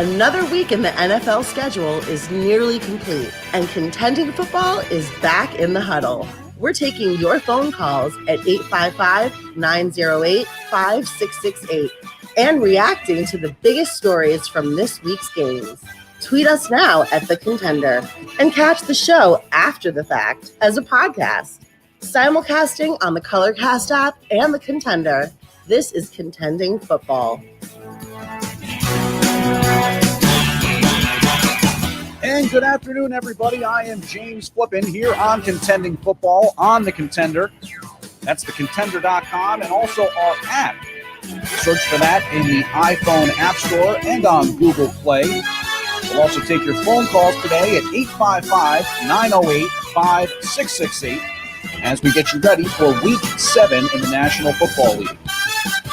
Another week in the NFL schedule is nearly complete, and Contending Football is back in the huddle. We're taking your phone calls at 855-908-5668 and reacting to the biggest stories from this week's games. Tweet us now at The Contender and catch the show after the fact as a podcast. Simulcasting on the Colorcast app and The Contender, this is Contending Football. And good afternoon, everybody. I am James Flippin here on Contending Football on The Contender. That's thecontender.com and also our app. Search for that in the iPhone App Store and on Google Play. We'll also take your phone calls today at 855-908-5668 as we get you ready for Week 7 in the National Football League.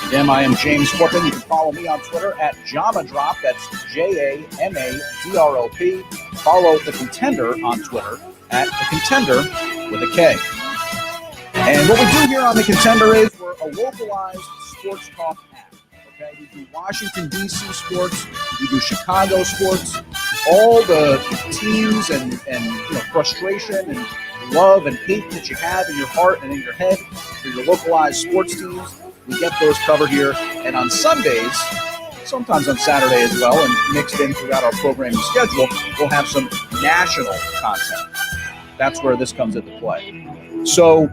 Again, I am James Flippin. You can follow me on Twitter at JamaDrop. That's JAMADROP. Follow The Contender on Twitter at The Contender with a K. And what we do here on The Contender is we're a localized sports talk app. Okay, we do Washington, D.C. sports. We do Chicago sports. All the teams and frustration and love and hate that you have in your heart and in your head for your localized sports teams, we get those covered here. And on Sundays, sometimes on Saturday as well, and mixed in throughout our programming schedule, we'll have some national content. That's where this comes into play. So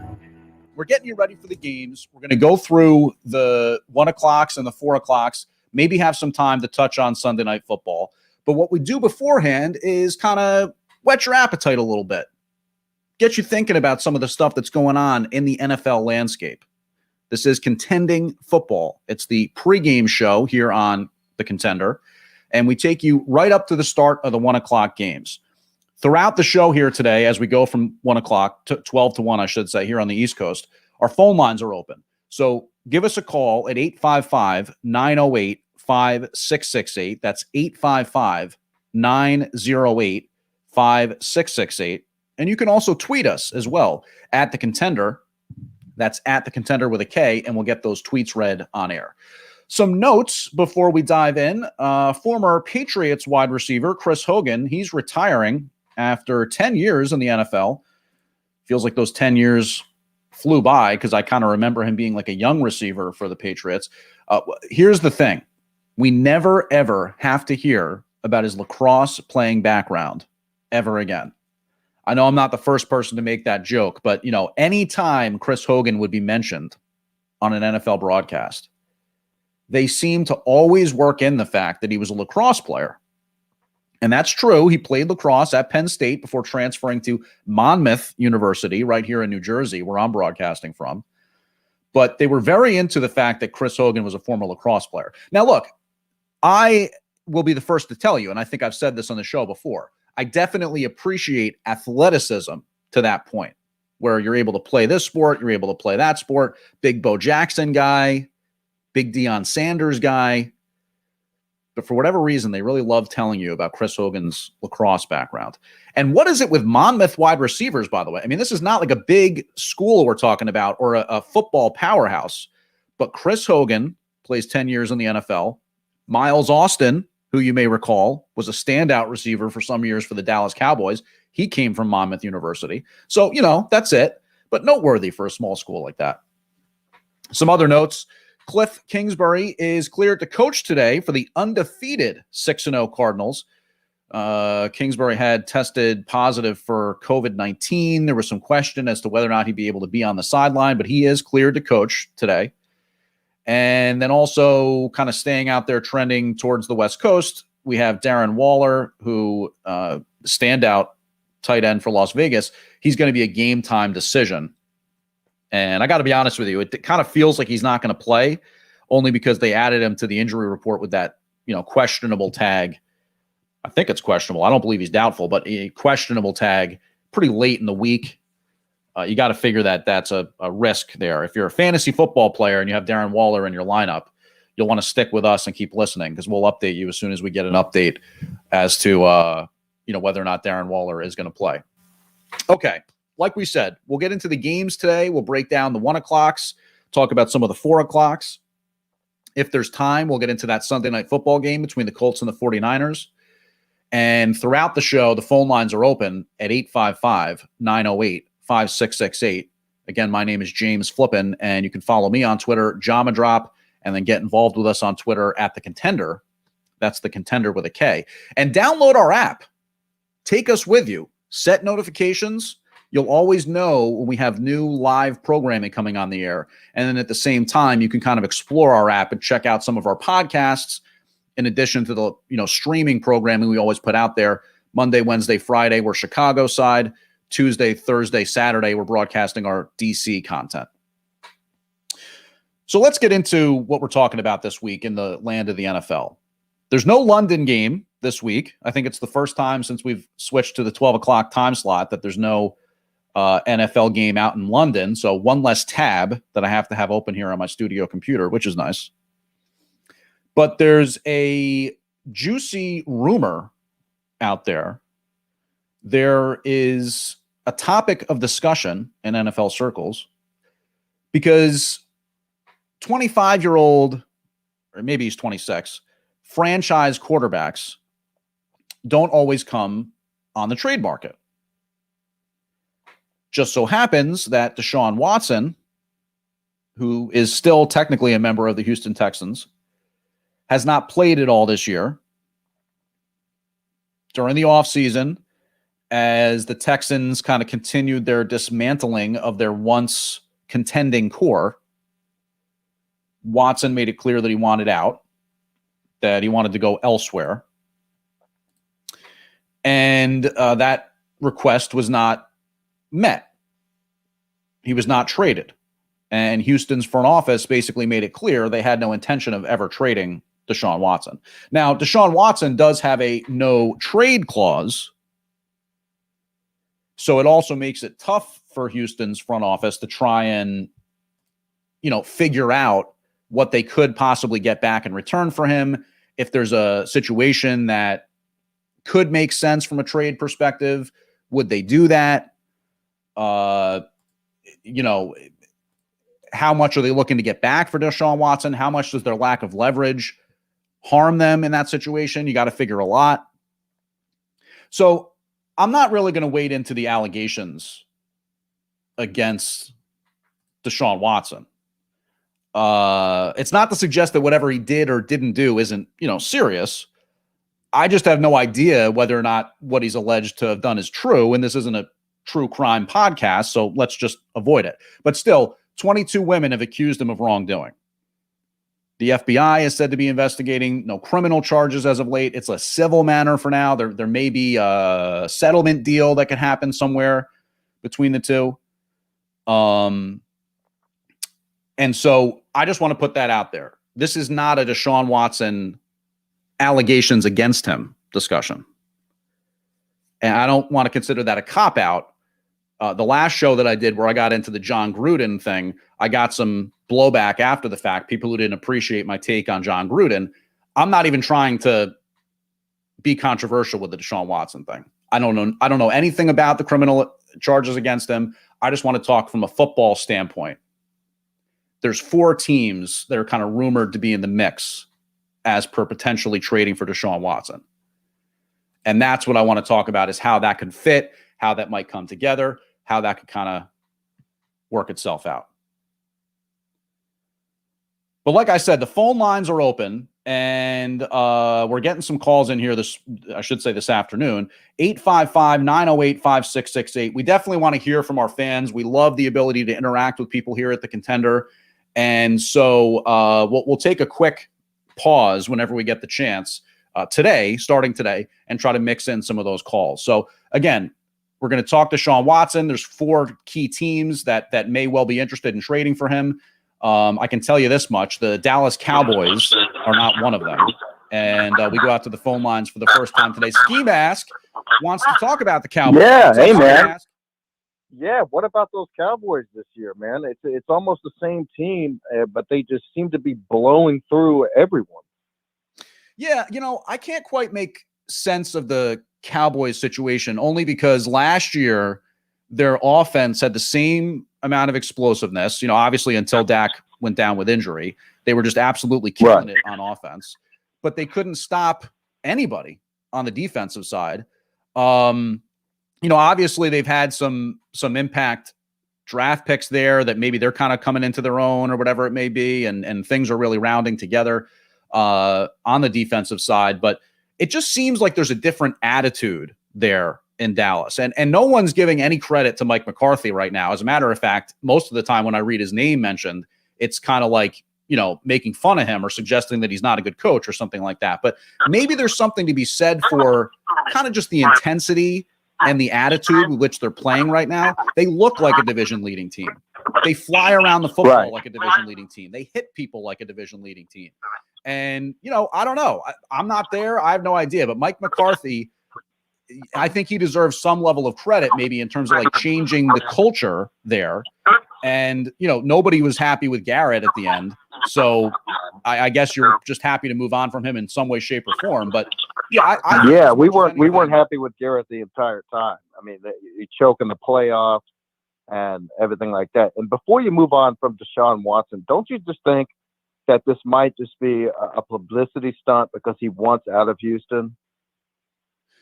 we're getting you ready for the games. We're going to go through the 1 o'clocks and the 4 o'clocks, maybe have some time to touch on Sunday Night Football. But what we do beforehand is kind of whet your appetite a little bit. Get you thinking about some of the stuff that's going on in the NFL landscape. This is Contending Football. It's the pregame show here on The Contender, and we take you right up to the start of the 1 o'clock games. Throughout the show here today, as we go from 1 o'clock to 12 to 1, I should say, here on the East Coast, our phone lines are open. So give us a call at 855-908-5668. That's 855-908-5668. And you can also tweet us as well at The Contender. That's at The Contender with a K, and we'll get those tweets read on air. Some notes before we dive in. Former Patriots wide receiver Chris Hogan, he's retiring after 10 years in the NFL. Feels like those 10 years flew by because I kind of remember him being like a young receiver for the Patriots. Here's the thing. We never, ever have to hear about his lacrosse playing background ever again. I know I'm not the first person to make that joke, but, anytime Chris Hogan would be mentioned on an NFL broadcast, they seem to always work in the fact that he was a lacrosse player. And that's true. He played lacrosse at Penn State before transferring to Monmouth University right here in New Jersey, where I'm broadcasting from. But they were very into the fact that Chris Hogan was a former lacrosse player. Now, look, I will be the first to tell you, and I think I've said this on the show before, I definitely appreciate athleticism to that point where you're able to play this sport, you're able to play that sport. Big Bo Jackson guy, big Deion Sanders guy. But for whatever reason, they really love telling you about Chris Hogan's lacrosse background. And what is it with Monmouth wide receivers, by the way? I mean, this is not like a big school we're talking about or a football powerhouse. But Chris Hogan plays 10 years in the NFL. Miles Austin, who you may recall was a standout receiver for some years for the Dallas Cowboys. He came from Monmouth University. So, that's it. But noteworthy for a small school like that. Some other notes. Cliff Kingsbury is cleared to coach today for the undefeated 6-0 Cardinals. Kingsbury had tested positive for COVID-19. There was some question as to whether or not he'd be able to be on the sideline, but he is cleared to coach today. And then also kind of staying out there trending towards the West Coast, we have Darren Waller, who standout tight end for Las Vegas. He's going to be a game time decision. And I got to be honest with you, it kind of feels like he's not going to play only because they added him to the injury report with that, questionable tag. I think it's questionable. I don't believe he's doubtful, but a questionable tag pretty late in the week. You got to figure that that's a risk there. If you're a fantasy football player and you have Darren Waller in your lineup, you'll want to stick with us and keep listening because we'll update you as soon as we get an update as to whether or not Darren Waller is going to play. Okay, like we said, we'll get into the games today. We'll break down the 1 o'clocks, talk about some of the 4 o'clocks. If there's time, we'll get into that Sunday night football game between the Colts and the 49ers. And throughout the show, the phone lines are open at 855-908-5668. Again, my name is James Flippin, and you can follow me on Twitter, Jama Drop, and then get involved with us on Twitter at The Contender. That's The Contender with a K. And download our app. Take us with you. Set notifications. You'll always know when we have new live programming coming on the air. And then at the same time, you can kind of explore our app and check out some of our podcasts in addition to the streaming programming we always put out there. Monday, Wednesday, Friday, we're Chicago side. Tuesday, Thursday, Saturday, we're broadcasting our DC content. So let's get into what we're talking about this week in the land of the NFL. There's no London game this week. I think it's the first time since we've switched to the 12 o'clock time slot that there's no NFL game out in London. So one less tab that I have to have open here on my studio computer, which is nice. But there's a juicy rumor out there. There is a topic of discussion in NFL circles because 25-year-old, or maybe he's 26, franchise quarterbacks don't always come on the trade market. Just so happens that Deshaun Watson, who is still technically a member of the Houston Texans, has not played at all this year. During the offseason, as the Texans kind of continued their dismantling of their once contending core, Watson made it clear that he wanted out, that he wanted to go elsewhere. And that request was not met. He was not traded. And Houston's front office basically made it clear they had no intention of ever trading Deshaun Watson. Now, Deshaun Watson does have a no trade clause. So it also makes it tough for Houston's front office to try and, figure out what they could possibly get back in return for him. If there's a situation that could make sense from a trade perspective, would they do that? How much are they looking to get back for Deshaun Watson? How much does their lack of leverage harm them in that situation? You got to figure a lot. So I'm not really going to wade into the allegations against Deshaun Watson. It's not to suggest that whatever he did or didn't do isn't, serious. I just have no idea whether or not what he's alleged to have done is true. And this isn't a true crime podcast, so let's just avoid it. But still, 22 women have accused him of wrongdoing. The FBI is said to be investigating. No criminal charges as of late. It's a civil matter for now. There may be a settlement deal that could happen somewhere between the two. And so I just want to put that out there. This is not a Deshaun Watson allegations against him discussion. And I don't want to consider that a cop-out. The last show that I did where I got into the John Gruden thing, I got some blowback after the fact, people who didn't appreciate my take on John Gruden. I'm not even trying to be controversial with the Deshaun Watson thing. I don't know anything about the criminal charges against him. I just want to talk from a football standpoint. There's 4 teams that are kind of rumored to be in the mix as per potentially trading for Deshaun Watson. And that's what I want to talk about, is how that could fit, how that might come together, how that could kind of work itself out. But like I said, the phone lines are open, and we're getting some calls in here this afternoon. 855-908-5668. We definitely want to hear from our fans. We love the ability to interact with people here at the Contender. And so we'll take a quick pause whenever we get the chance starting today, and try to mix in some of those calls. So again, we're going to talk to Deshaun Watson. There's 4 key teams that may well be interested in trading for him. I can tell you this much: the Dallas Cowboys are not one of them. And we go out to the phone lines for the first time today. Ski Mask wants to talk about the Cowboys. Yeah, hey man. Yeah, what about those Cowboys this year, man? It's almost the same team, but they just seem to be blowing through everyone. Yeah, I can't quite make sense of the Cowboys situation, only because last year their offense had the same amount of explosiveness, obviously until Dak went down with injury. They were just absolutely killing it on offense, but they couldn't stop anybody on the defensive side. Obviously they've had some impact draft picks there that maybe they're kind of coming into their own or whatever it may be. And things are really rounding together on the defensive side, but it just seems like there's a different attitude there in Dallas. And no one's giving any credit to Mike McCarthy right now. As a matter of fact, most of the time when I read his name mentioned, it's kind of like, making fun of him or suggesting that he's not a good coach or something like that. But maybe there's something to be said for kind of just the intensity and the attitude with which they're playing right now. They look like a division leading team. They fly around the football like a division leading team. They hit people like a division leading team. And, I don't know. I'm not there. I have no idea. But Mike McCarthy, I think he deserves some level of credit, maybe in terms of like changing the culture there. And, nobody was happy with Garrett at the end. So I guess you're just happy to move on from him in some way, shape, or form. But we weren't happy with Garrett the entire time. I mean, he choked in the playoffs and everything like that. And before you move on from Deshaun Watson, don't you just think that this might just be a publicity stunt because he wants out of Houston?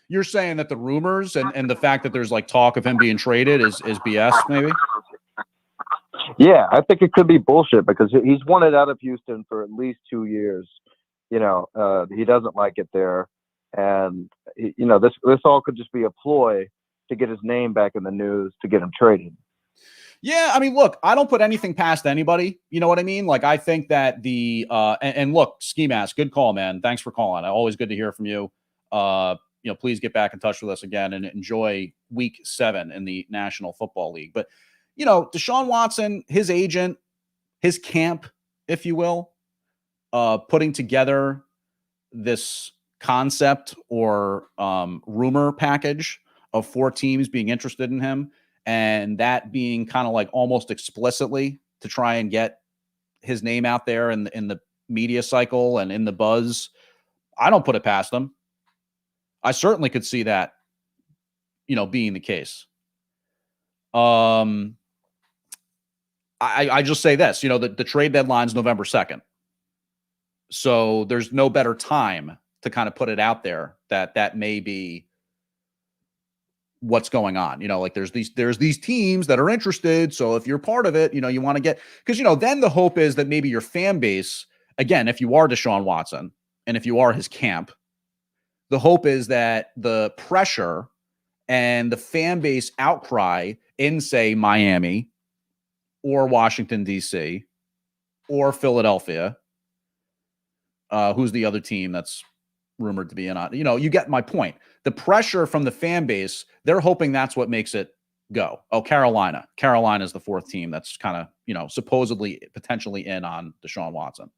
You're saying that the rumors and the fact that there's like talk of him being traded is BS, maybe? Yeah, I think it could be bullshit because he's wanted out of Houston for at least 2 years. He doesn't like it there. And, this all could just be a ploy to get his name back in the news to get him traded. Yeah, I mean, look, I don't put anything past anybody. You know what I mean? Like, I think that and look, Ski Mask, good call, man. Thanks for calling. Always good to hear from you. Please get back in touch with us again and enjoy week 7 in the National Football League. But, Deshaun Watson, his agent, his camp, if you will, putting together this concept or rumor package of 4 teams being interested in him, and that being kind of like almost explicitly to try and get his name out there in the media cycle and in the buzz. I don't put it past them. I certainly could see that, being the case. I just say this, the trade deadline's November 2nd. So there's no better time to kind of put it out there that may be what's going on. Like there's these teams that are interested. So if you're part of it, you want to get, because, then the hope is that maybe your fan base, again, if you are Deshaun Watson and if you are his camp, the hope is that the pressure and the fan base outcry in, say, Miami or Washington, D.C. or Philadelphia, who's the other team that's rumored to be in on, you get my point. The pressure from the fan base, they're hoping that's what makes it go. Oh, Carolina is the 4th team that's kind of, supposedly potentially in on Deshaun Watson.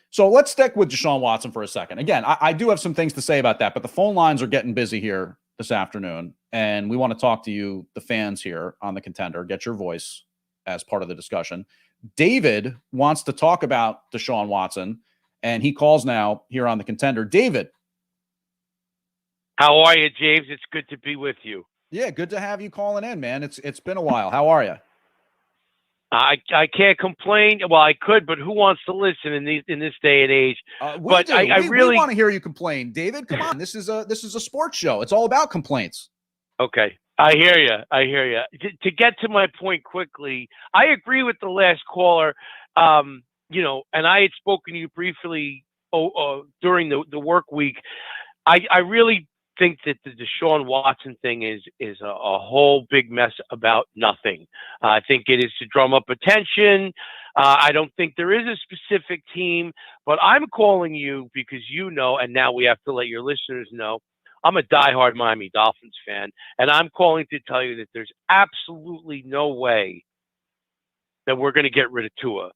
So let's stick with Deshaun Watson for a second. Again, I do have some things to say about that, but the phone lines are getting busy here this afternoon, and we want to talk to you, the fans here on the Contender, get your voice as part of the discussion. David wants to talk about Deshaun Watson, and he calls now here on the Contender. David. How are you, James? It's good to be with you. Yeah, good to have you calling in, man. It's been a while. How are you? I can't complain. Well, I could, but who wants to listen in this day and age? We really want to hear you complain, David. Come on, this is a sports show. It's all about complaints. Okay, I hear you. To get to my point quickly, I agree with the last caller. And I had spoken to you briefly during the work week. I really think that the Deshaun Watson thing is a whole big mess about nothing. I think it is to drum up attention. I don't think there is a specific team, but I'm calling you because and now we have to let your listeners know, I'm a diehard Miami Dolphins fan, and I'm calling to tell you that there's absolutely no way that we're going to get rid of Tua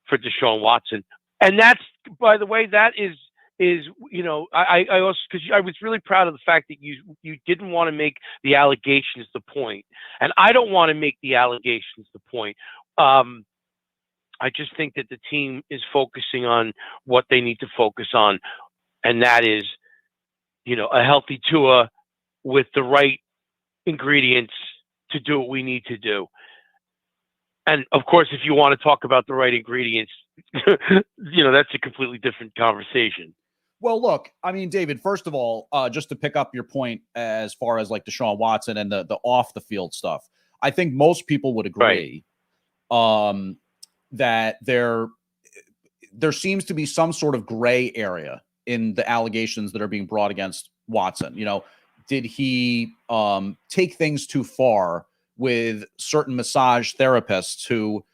for Deshaun Watson. And that's, by the way, that is I also, because I was really proud of the fact that you didn't want to make the allegations the point, and I don't want to make the allegations the point. I just think that the team is focusing on what they need to focus on, and that is, a healthy Tua with the right ingredients to do what we need to do. And of course, if you want to talk about the right ingredients, that's a completely different conversation. Well, look, I mean, David, first of all, just to pick up your point as far as like Deshaun Watson and the off the field stuff, I think most people would agree that there seems to be some sort of gray area in the allegations that are being brought against Watson. Did he take things too far with certain massage therapists who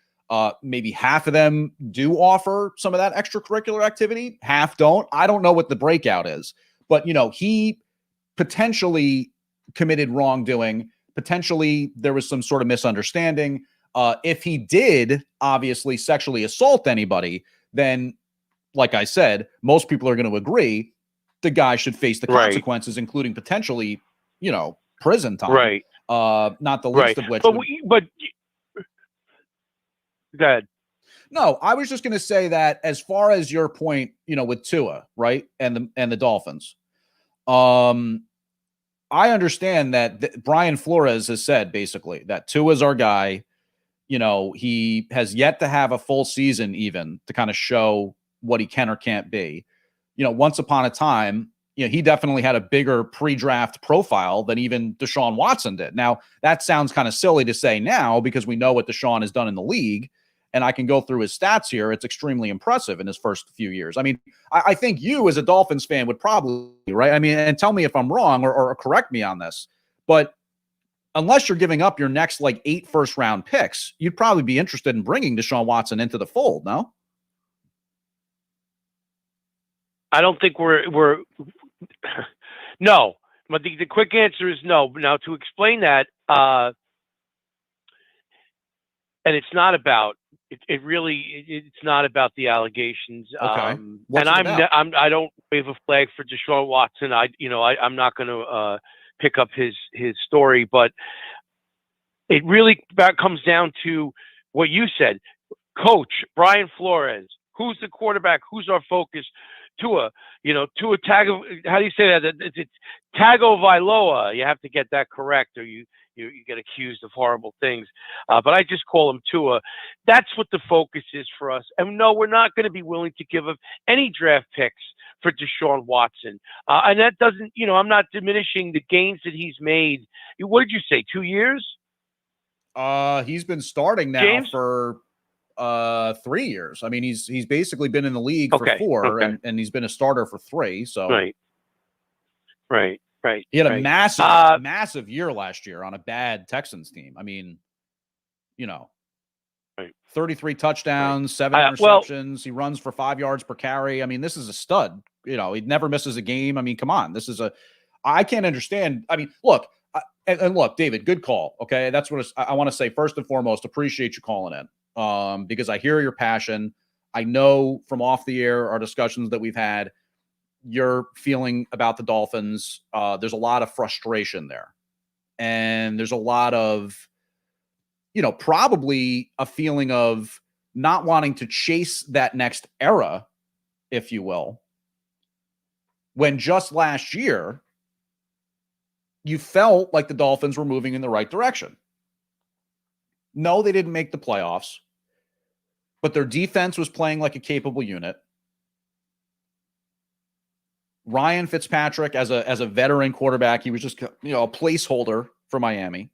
maybe half of them do offer some of that extracurricular activity, half don't? I don't know what the breakout is, but he potentially committed wrongdoing. Potentially there was some sort of misunderstanding. If he did obviously sexually assault anybody, then like I said, most people are going to agree the guy should face the consequences, including potentially, prison time. Right. Not the least of which. But go ahead. No, I was just going to say that as far as your point, with Tua, right, and the Dolphins, I understand that Brian Flores has said basically that Tua's our guy. He has yet to have a full season even to kind of show what he can or can't be. Once upon a time, he definitely had a bigger pre-draft profile than even Deshaun Watson did. Now, that sounds kind of silly to say now because we know what Deshaun has done in the league, and I can go through his stats here. It's extremely impressive in his first few years. I mean, I think you as a Dolphins fan would probably, right? I mean, and tell me if I'm wrong or correct me on this, but unless you're giving up your next 8 first-round picks, you'd probably be interested in bringing Deshaun Watson into the fold, no? I don't think we're no. But the quick answer is no. Now, to explain that, and it's not about it's not about the allegations. Okay. And I don't wave a flag for Deshaun Watson. I'm not going to pick up his story, but it really comes down to what you said. Coach Brian Flores, who's the quarterback? Who's our focus? Tua, Tua Tago. How do you say that? It's Tagovailoa. You have to get that correct, or you get accused of horrible things. But I just call him Tua. That's what the focus is for us. And no, we're not going to be willing to give up any draft picks for Deshaun Watson. And that doesn't, I'm not diminishing the gains that he's made. What did you say? 2 years? He's been starting now for 3 years. I mean, he's basically been in the league for 4, and he's been a starter for 3. So right. He had a massive year last year on a bad Texans team. I mean, 33 touchdowns, 7 interceptions. He runs for 5 yards per carry. I mean, this is a stud. He never misses a game. I mean, come on. I can't understand. I mean, look, and look, David, good call. Okay. That's what I want to say. First and foremost, appreciate you calling in. Because I hear your passion. I know from off the air, our discussions that we've had, your feeling about the Dolphins. There's a lot of frustration there. And there's a lot of, probably a feeling of not wanting to chase that next era, if you will, when just last year, you felt like the Dolphins were moving in the right direction. No, they didn't make the playoffs, but their defense was playing like a capable unit. Ryan Fitzpatrick, as a veteran quarterback, he was just a placeholder for Miami.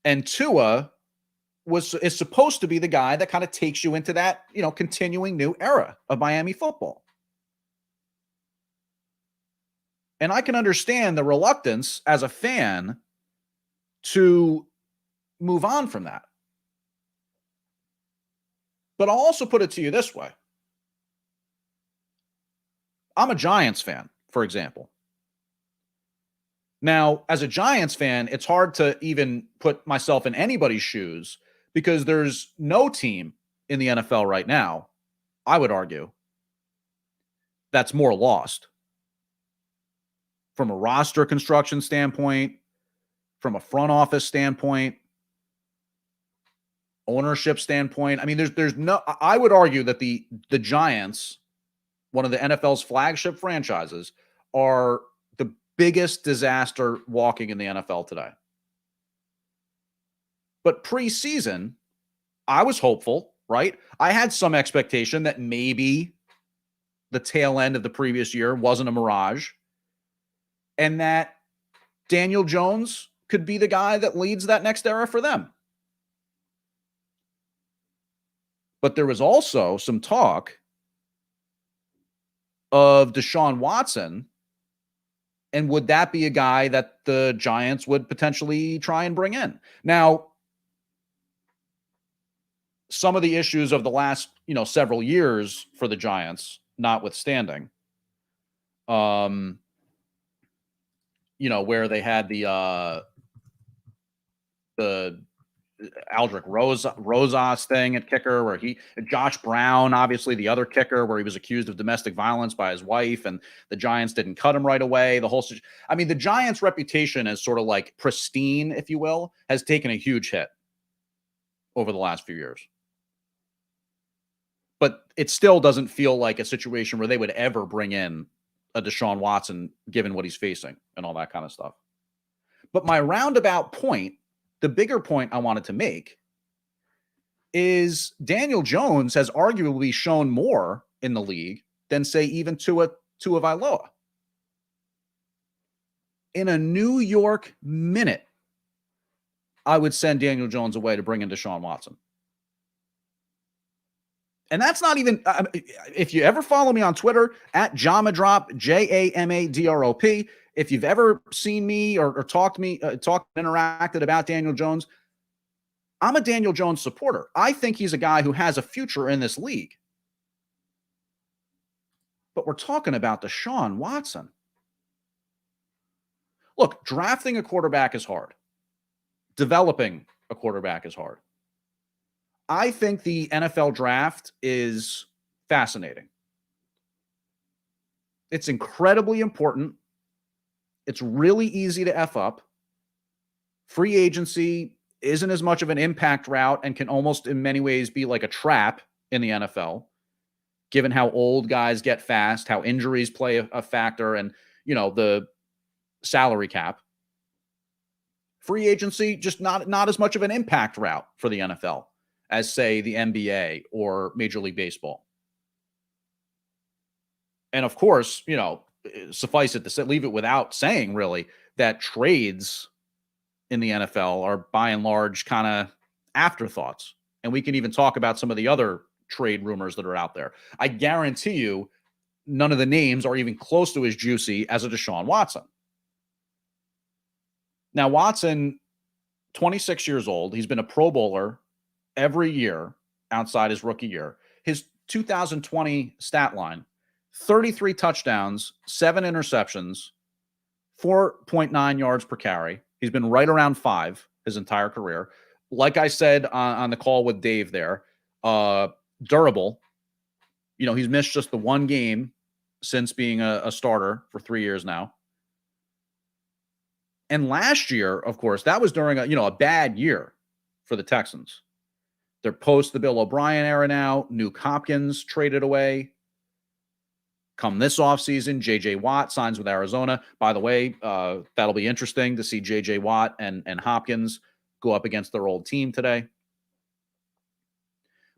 And Tua is supposed to be the guy that kind of takes you into that continuing new era of Miami football. And I can understand the reluctance as a fan to move on from that. But I'll also put it to you this way. I'm a Giants fan, for example. Now, as a Giants fan, it's hard to even put myself in anybody's shoes because there's no team in the NFL right now, I would argue, that's more lost. From a roster construction standpoint, from a front office standpoint, ownership standpoint. I mean, there's no, I would argue that the Giants, one of the NFL's flagship franchises, are biggest disaster walking in the NFL today. But preseason, I was hopeful, right? I had some expectation that maybe the tail end of the previous year wasn't a mirage and that Daniel Jones could be the guy that leads that next era for them. But there was also some talk of Deshaun Watson, and would that be a guy that the Giants would potentially try and bring in? Now, some of the issues of the last, several years for the Giants, notwithstanding, where they had the Aldrich Rosas thing at kicker, where Josh Brown, obviously the other kicker, where he was accused of domestic violence by his wife, and the Giants didn't cut him right away. The Giants' reputation as sort of like pristine, if you will, has taken a huge hit over the last few years. But it still doesn't feel like a situation where they would ever bring in a Deshaun Watson, given what he's facing and all that kind of stuff. But my roundabout point, the bigger point I wanted to make, is Daniel Jones has arguably shown more in the league than, say, even Tua Tagovailoa. In a New York minute, I would send Daniel Jones away to bring in Deshaun Watson. And that's not even, if you ever follow me on Twitter, at Jamadrop, Jamadrop, if you've ever seen me or interacted about Daniel Jones, I'm a Daniel Jones supporter. I think he's a guy who has a future in this league. But we're talking about Deshaun Watson. Look, drafting a quarterback is hard. Developing a quarterback is hard. I think the NFL draft is fascinating. It's incredibly important. It's really easy to F up. Free agency isn't as much of an impact route and can almost in many ways be like a trap in the NFL, given how old guys get fast, how injuries play a factor, and, the salary cap. Free agency, just not as much of an impact route for the NFL as, say, the NBA or Major League Baseball. And of course, suffice it to say, leave it without saying, really, that trades in the NFL are by and large kind of afterthoughts. And we can even talk about some of the other trade rumors that are out there. I guarantee you, none of the names are even close to as juicy as a Deshaun Watson. Now, Watson, 26 years old. He's been a Pro Bowler every year outside his rookie year. His 2020 stat line, 33 touchdowns, 7 interceptions, 4.9 yards per carry. He's been right around 5 his entire career. Like I said on the call with Dave there, durable. He's missed just the one game since being a starter for 3 years now. And last year, of course, that was during a bad year for the Texans. They're post the Bill O'Brien era now. Nuke Hopkins traded away. Come this offseason, J.J. Watt signs with Arizona. By the way, that'll be interesting to see J.J. Watt and Hopkins go up against their old team today.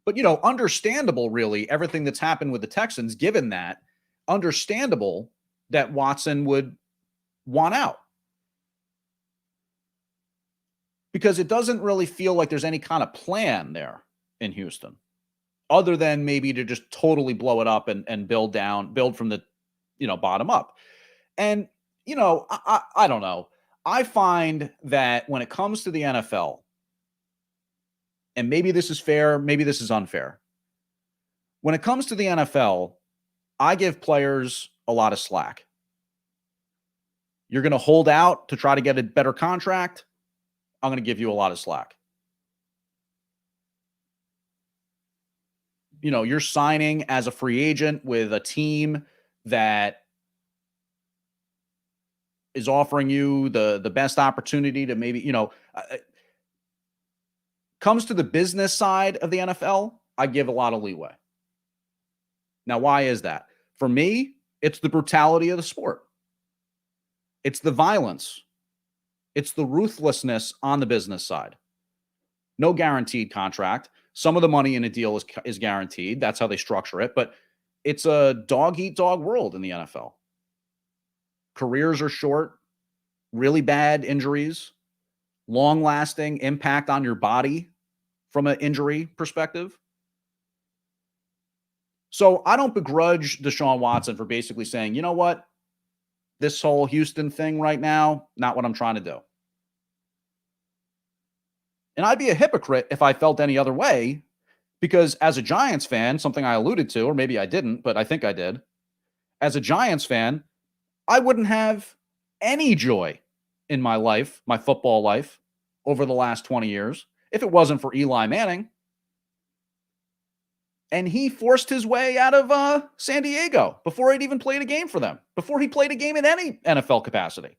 But, understandable, really, everything that's happened with the Texans, given that, understandable that Watson would want out. Because it doesn't really feel like there's any kind of plan there in Houston, other than maybe to just totally blow it up and build from the, bottom up. And, I don't know. I find that when it comes to the NFL, and maybe this is fair, maybe this is unfair. When it comes to the NFL, I give players a lot of slack. You're going to hold out to try to get a better contract. I'm going to give you a lot of slack. You're signing as a free agent with a team that is offering you the best opportunity to maybe, comes to the business side of the NFL, I give a lot of leeway. Now, why is that? For me, it's the brutality of the sport. It's the violence. It's the ruthlessness on the business side. No guaranteed contract. Some of the money in a deal is guaranteed. That's how they structure it. But it's a dog-eat-dog world in the NFL. Careers are short, really bad injuries, long-lasting impact on your body from an injury perspective. So I don't begrudge Deshaun Watson for basically saying, you know what? This whole Houston thing right now, not what I'm trying to do. And I'd be a hypocrite if I felt any other way, because as a Giants fan, something I alluded to, or maybe I didn't, but I think I did. As a Giants fan, I wouldn't have any joy in my life, my football life, over the last 20 years, if it wasn't for Eli Manning. And he forced his way out of San Diego before he'd even played a game for them, before he played a game in any NFL capacity.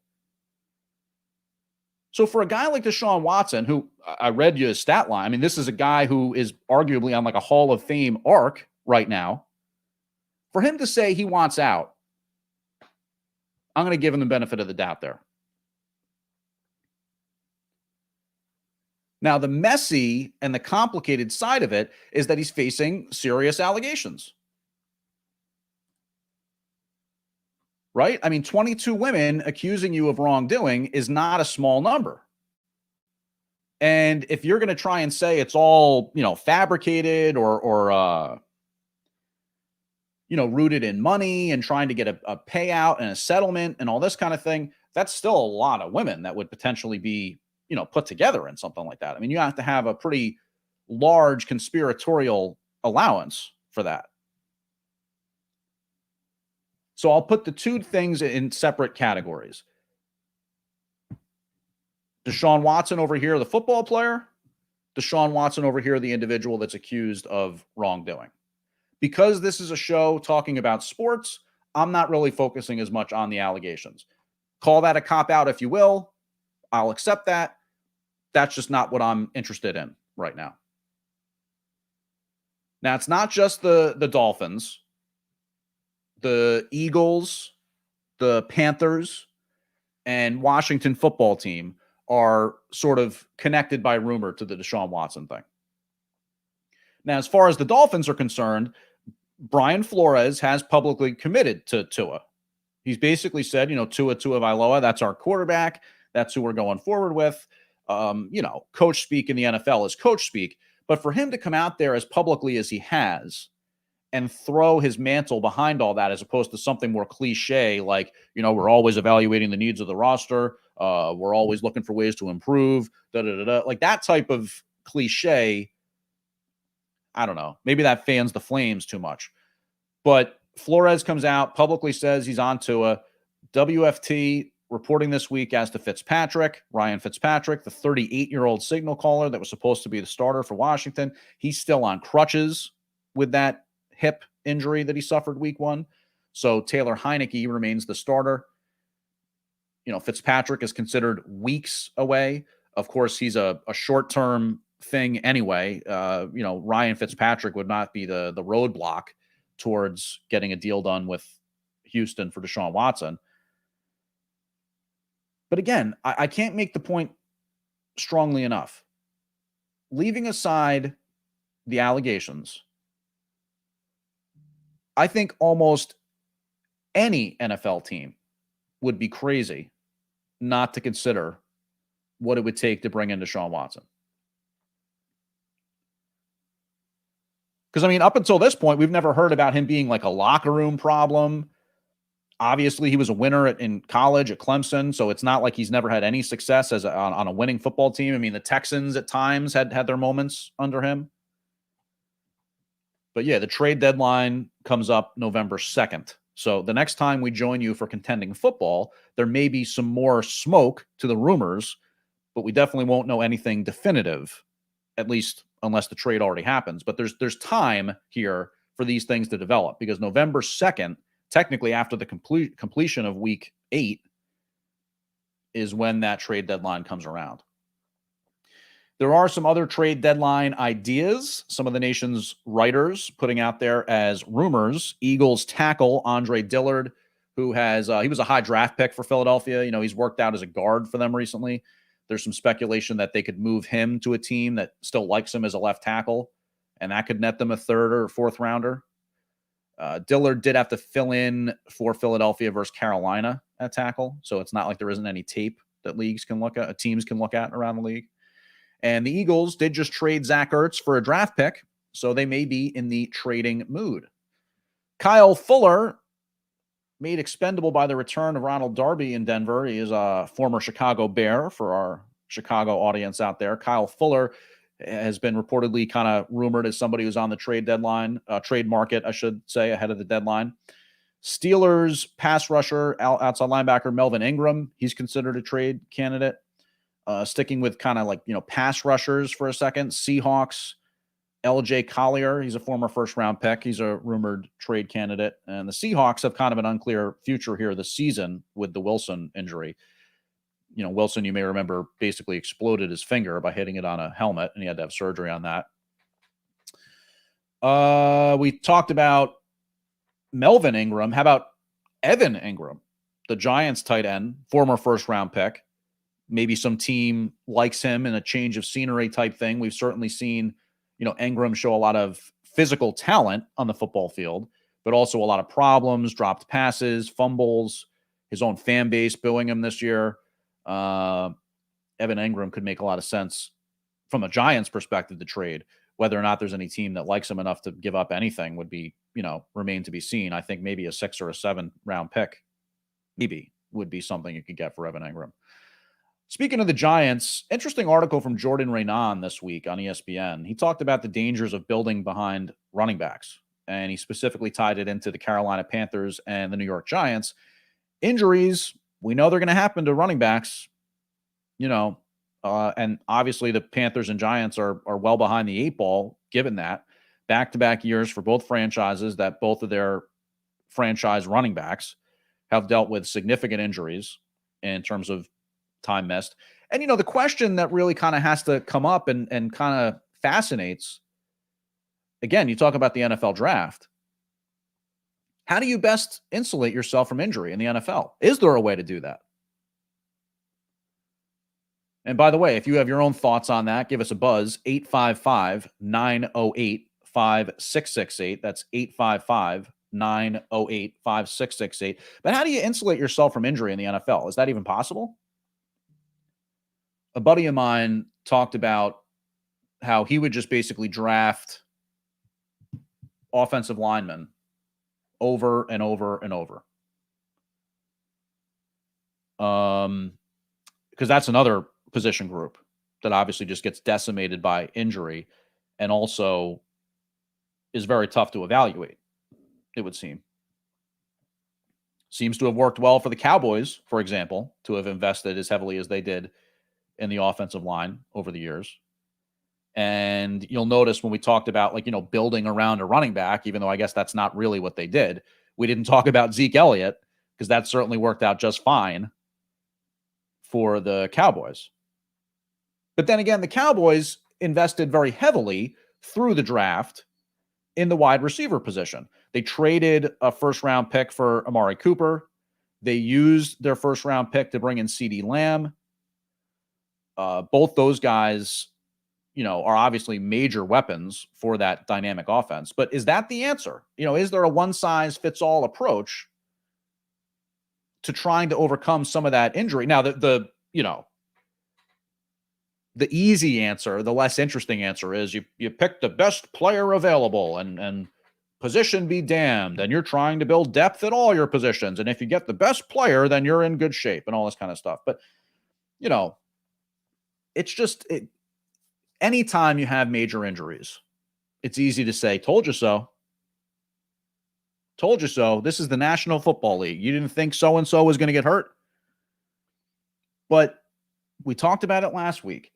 So for a guy like Deshaun Watson, who I read you his stat line, I mean, this is a guy who is arguably on like a Hall of Fame arc right now. For him to say he wants out, I'm going to give him the benefit of the doubt there. Now, the messy and the complicated side of it is that he's facing serious allegations. Right? I mean, 22 women accusing you of wrongdoing is not a small number. And if you're going to try and say it's all, fabricated or rooted in money and trying to get a payout and a settlement and all this kind of thing, that's still a lot of women that would potentially be, put together in something like that. I mean, you have to have a pretty large conspiratorial allowance for that. So I'll put the two things in separate categories. Deshaun Watson over here, the football player. Deshaun Watson over here, the individual that's accused of wrongdoing. Because this is a show talking about sports, I'm not really focusing as much on the allegations. Call that a cop-out if you will. I'll accept that. That's just not what I'm interested in right now. Now, it's not just the Dolphins. The Eagles, the Panthers, and Washington football team are sort of connected by rumor to the Deshaun Watson thing. Now, as far as the Dolphins are concerned, Brian Flores has publicly committed to Tua. He's basically said, Tua Tagovailoa, that's our quarterback. That's who we're going forward with. Coach speak in the NFL is coach speak. But for him to come out there as publicly as he has and throw his mantle behind all that, as opposed to something more cliche, like, we're always evaluating the needs of the roster. We're always looking for ways to improve, like that type of cliche. I don't know. Maybe that fans the Flames too much. But Flores comes out, publicly says he's on Tua. WFT reporting this week as to Fitzpatrick, Ryan Fitzpatrick, the 38-year-old signal caller that was supposed to be the starter for Washington. He's still on crutches with that hip injury that he suffered week 1. So Taylor Heineke remains the starter. Fitzpatrick is considered weeks away. Of course, he's a short-term thing anyway. Ryan Fitzpatrick would not be the roadblock towards getting a deal done with Houston for Deshaun Watson. But again, I can't make the point strongly enough. Leaving aside the allegations, I think almost any NFL team would be crazy not to consider what it would take to bring in Deshaun Watson. Because, up until this point, we've never heard about him being like a locker room problem. Obviously, he was a winner in college at Clemson, so it's not like he's never had any success on a winning football team. The Texans at times had their moments under him. But yeah, the trade deadline comes up November 2nd. So the next time we join you for Contending Football, there may be some more smoke to the rumors, but we definitely won't know anything definitive, at least unless the trade already happens. But there's time here for these things to develop, because November 2nd, technically after the completion of week 8, is when that trade deadline comes around. There are some other trade deadline ideas. Some of the nation's writers putting out there as rumors. Eagles tackle Andre Dillard, who has he was a high draft pick for Philadelphia. You know, he's worked out as a guard for them recently. There's some speculation that they could move him to a team that still likes him as a left tackle, and that could net them a third or fourth rounder. Dillard did have to fill in for Philadelphia versus Carolina at tackle, so it's not like there isn't any tape that teams can look at around the league. And the Eagles did just trade Zach Ertz for a draft pick, so they may be in the trading mood. Kyle Fuller, made expendable by the return of Ronald Darby in Denver. He is a former Chicago Bear for our Chicago audience out there. Kyle Fuller has been reportedly kind of rumored as somebody who's on the trade market, I should say, ahead of the deadline. Steelers pass rusher, outside linebacker Melvin Ingram. He's considered a trade candidate. Sticking with kind of like, pass rushers for a second. Seahawks, LJ Collier. He's a former first-round pick. He's a rumored trade candidate. And the Seahawks have kind of an unclear future here this season with the Wilson injury. Wilson, you may remember, basically exploded his finger by hitting it on a helmet, and he had to have surgery on that. We talked about Melvin Ingram. How about Evan Ingram, the Giants tight end, former first-round pick? Maybe some team likes him in a change of scenery type thing. We've certainly seen, Ingram show a lot of physical talent on the football field, but also a lot of problems, dropped passes, fumbles, his own fan base booing him this year. Evan Ingram could make a lot of sense from a Giants perspective to trade. Whether or not there's any team that likes him enough to give up anything would be, remain to be seen. I think maybe a 6 or a 7 round pick maybe would be something you could get for Evan Ingram. Speaking of the Giants, interesting article from Jordan Raanan this week on ESPN. He talked about the dangers of building behind running backs, and he specifically tied it into the Carolina Panthers and the New York Giants. Injuries, we know they're going to happen to running backs, and obviously the Panthers and Giants are well behind the 8 ball, given that. Back-to-back years for both franchises that both of their franchise running backs have dealt with significant injuries in terms of time missed. And, the question that really kind of has to come up and kind of fascinates, again, you talk about the NFL draft. How do you best insulate yourself from injury in the NFL? Is there a way to do that? And by the way, if you have your own thoughts on that, give us a buzz, 855-908-5668. That's 855-908-5668. But how do you insulate yourself from injury in the NFL? Is that even possible? A buddy of mine talked about how he would just basically draft offensive linemen over and over and over. Because that's another position group that obviously just gets decimated by injury and also is very tough to evaluate, it would seem. Seems to have worked well for the Cowboys, for example, to have invested as heavily as they did in the offensive line over the years. And you'll notice when we talked about building around a running back, even though I guess that's not really what they did, we didn't talk about Zeke Elliott because that certainly worked out just fine for the Cowboys. But then again, the Cowboys invested very heavily through the draft in the wide receiver position. They traded a first-round pick for Amari Cooper. They used their first-round pick to bring in CeeDee Lamb. Both those guys, are obviously major weapons for that dynamic offense. But is that the answer? Is there a one-size-fits-all approach to trying to overcome some of that injury? Now, the easy answer, the less interesting answer is you pick the best player available and position be damned, and you're trying to build depth at all your positions. And if you get the best player, then you're in good shape and all this kind of stuff. But, it's just anytime you have major injuries, it's easy to say, told you so. Told you so. This is the National Football League. You didn't think so-and-so was going to get hurt? But we talked about it last week.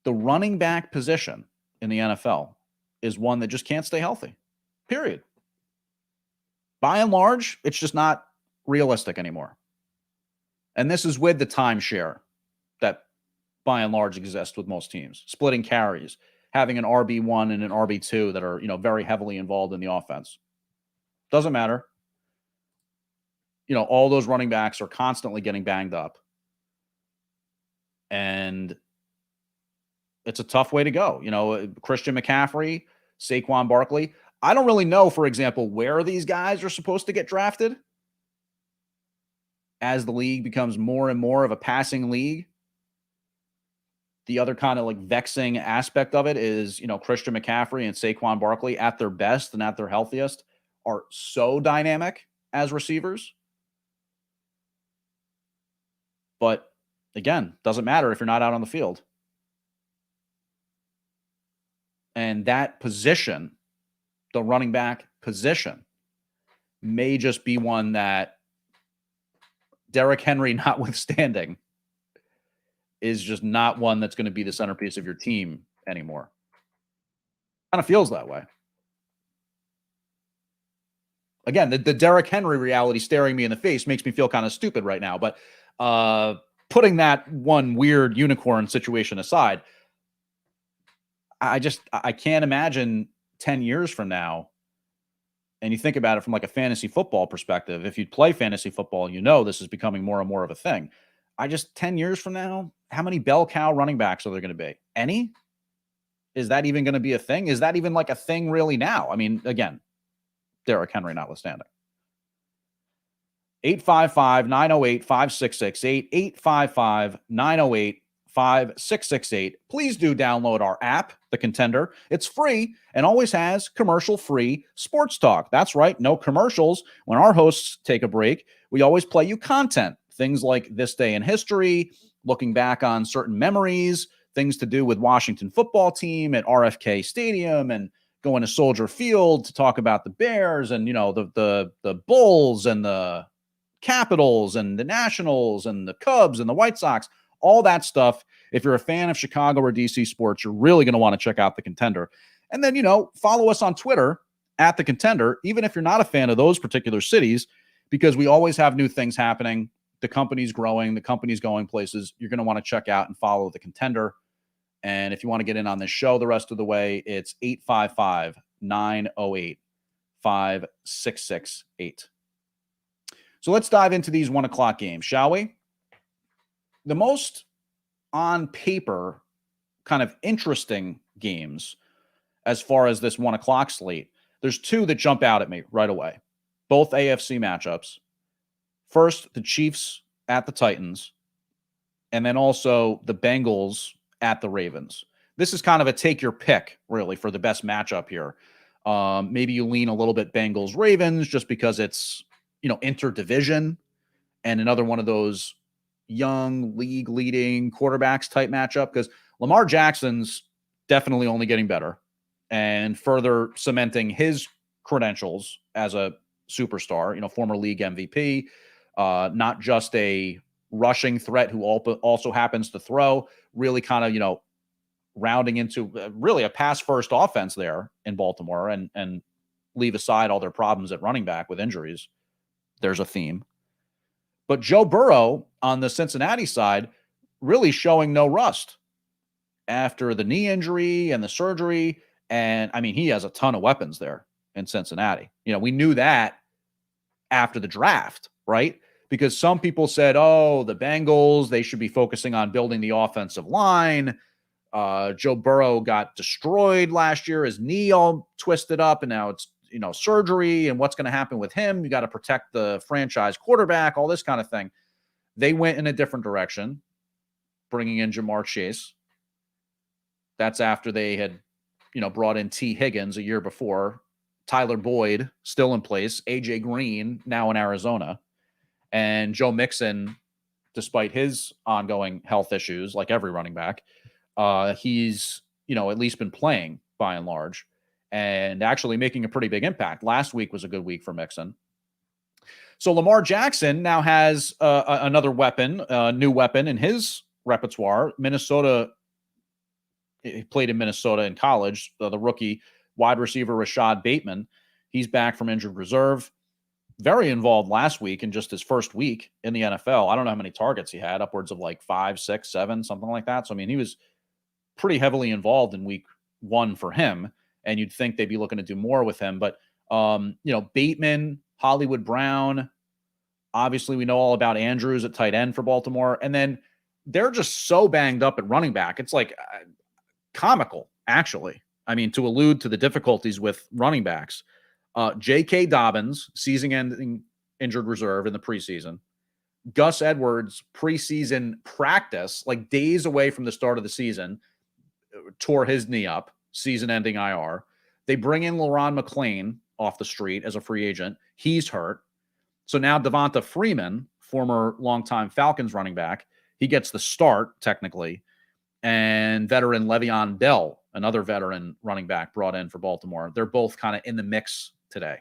The running back position in the NFL is one that just can't stay healthy, period. By and large, it's just not realistic anymore. And this is with the timeshare that by and large exists with most teams. Splitting carries, having an RB1 and an RB2 that are, very heavily involved in the offense. Doesn't matter. all those running backs are constantly getting banged up. And it's a tough way to go. Christian McCaffrey, Saquon Barkley. I don't really know, for example, where these guys are supposed to get drafted as the league becomes more and more of a passing league. The other kind of vexing aspect of it is, Christian McCaffrey and Saquon Barkley at their best and at their healthiest are so dynamic as receivers. But again, doesn't matter if you're not out on the field. And that position, the running back position, may just be one that, Derrick Henry notwithstanding, is just not one that's going to be the centerpiece of your team anymore. Kind of feels that way. Again, the Derrick Henry reality staring me in the face makes me feel kind of stupid right now. But putting that one weird unicorn situation aside, I can't imagine 10 years from now, and you think about it from a fantasy football perspective, if you play fantasy football, this is becoming more and more of a thing. 10 years from now, how many bell cow running backs are there going to be? Any? Is that even going to be a thing? Is that even a thing really now? I mean, again, Derrick Henry notwithstanding. 855-908-5668, 855-908-5668. Please do download our app, The Contender. It's free and always has commercial-free sports talk. That's right, no commercials. When our hosts take a break, we always play you content. Things like This Day in History, looking back on certain memories, things to do with Washington football team at RFK Stadium, and going to Soldier Field to talk about the Bears and, the Bulls and the Capitals and the Nationals and the Cubs and the White Sox, all that stuff. If you're a fan of Chicago or DC sports, you're really going to want to check out The Contender. And then, follow us on Twitter at The Contender, even if you're not a fan of those particular cities, because we always have new things happening. The company's growing, the company's going places. You're going to want to check out and follow The Contender. And if you want to get in on this show the rest of the way, it's 855-908-5668. So let's dive into these 1 o'clock games, shall we? The most on paper kind of interesting games as far as this 1 o'clock slate, there's two that jump out at me right away. Both AFC matchups. First, the Chiefs at the Titans, and then also the Bengals at the Ravens. This is kind of a take your pick, really, for the best matchup here. Maybe you lean a little bit Bengals-Ravens just because it's, interdivision and another one of those young league-leading quarterbacks type matchup, because Lamar Jackson's definitely only getting better and further cementing his credentials as a superstar, former league MVP, not just a rushing threat who also happens to throw, really kind of, rounding into really a pass-first offense there in Baltimore and leave aside all their problems at running back with injuries. There's a theme. But Joe Burrow on the Cincinnati side really showing no rust after the knee injury and the surgery. And, he has a ton of weapons there in Cincinnati. We knew that after the draft, right? Because some people said, the Bengals, they should be focusing on building the offensive line. Joe Burrow got destroyed last year, his knee all twisted up, and now it's, surgery, and what's going to happen with him? You got to protect the franchise quarterback, all this kind of thing. They went in a different direction, bringing in Jamar Chase. That's after they had, brought in T. Higgins a year before, Tyler Boyd still in place, A.J. Green now in Arizona, and Joe Mixon, despite his ongoing health issues, like every running back, he's, at least been playing by and large and actually making a pretty big impact. Last week was a good week for Mixon. So Lamar Jackson now has another weapon, new weapon in his repertoire. Minnesota, he played in Minnesota in college, the rookie wide receiver Rashad Bateman. He's back from injured reserve. Very involved last week in just his first week in the NFL. I don't know how many targets he had, upwards of 5, 6, 7, something like that. So, he was pretty heavily involved in week 1 for him, and you'd think they'd be looking to do more with him. But, Bateman, Hollywood Brown, Obviously, we know all about Andrews at tight end for Baltimore. And then they're just so banged up at running back. It's like comical, actually. I mean, to allude to the difficulties with running backs. J.K. Dobbins, season-ending injured reserve in the preseason. Gus Edwards, preseason practice, like days away from the start of the season, tore his knee up, season-ending IR. They bring in LaRon McClain off the street as a free agent. He's hurt. So now Devonta Freeman, former longtime Falcons running back, he gets the start, technically. And veteran Le'Veon Bell, another veteran running back brought in for Baltimore. They're both kind of in the mix today.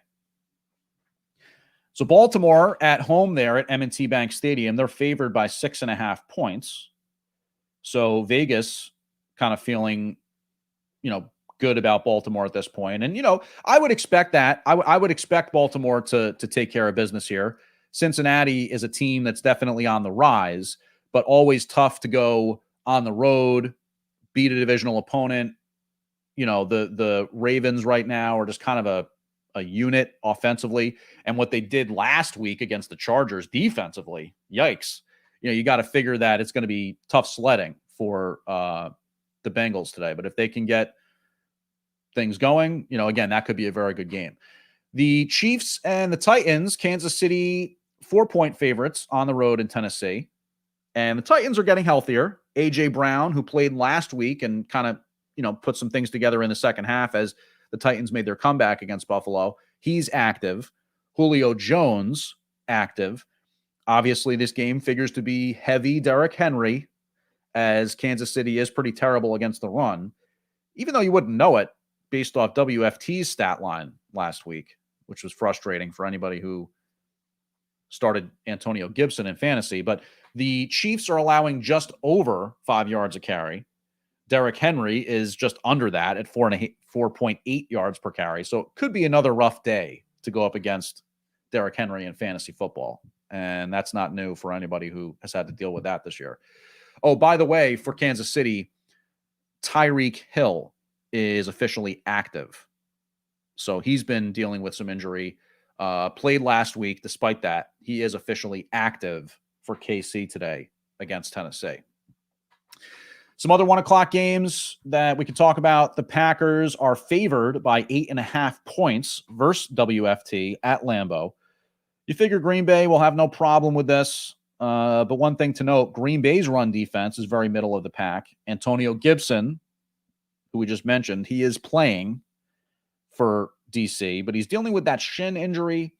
So Baltimore at home there at M&T Bank Stadium, they're favored by 6.5 points. So Vegas kind of feeling, good about Baltimore at this point. And, I would expect that. I would expect Baltimore to take care of business here. Cincinnati is a team that's definitely on the rise, but always tough to go on the road, beat a divisional opponent. The Ravens right now are just kind of a unit offensively. And what they did last week against the Chargers defensively, yikes. You got to figure that it's going to be tough sledding for the Bengals today. But if they can get things going, again, that could be a very good game. The Chiefs and the Titans, Kansas City, 4-point favorites on the road in Tennessee. And the Titans are getting healthier. A.J. Brown, who played last week and kind of, put some things together in the second half as the Titans made their comeback against Buffalo. He's active. Julio Jones, active. Obviously, this game figures to be heavy Derrick Henry, as Kansas City is pretty terrible against the run, even though you wouldn't know it based off WFT's stat line last week, which was frustrating for anybody who started Antonio Gibson in fantasy. But the Chiefs are allowing just over 5 yards a carry. Derrick Henry is just under that at 4.8 yards per carry. So it could be another rough day to go up against Derrick Henry in fantasy football. And that's not new for anybody who has had to deal with that this year. Oh, by the way, for Kansas City, Tyreek Hill is officially active. So he's been dealing with some injury. Played last week. Despite that, he is officially active for KC today against Tennessee. Some other 1:00 games that we can talk about. The Packers are favored by 8.5 points versus WFT at Lambeau. You figure Green Bay will have no problem with this. But one thing to note, Green Bay's run defense is very middle of the pack. Antonio Gibson, who we just mentioned, he is playing for DC, but he's dealing with that shin injury.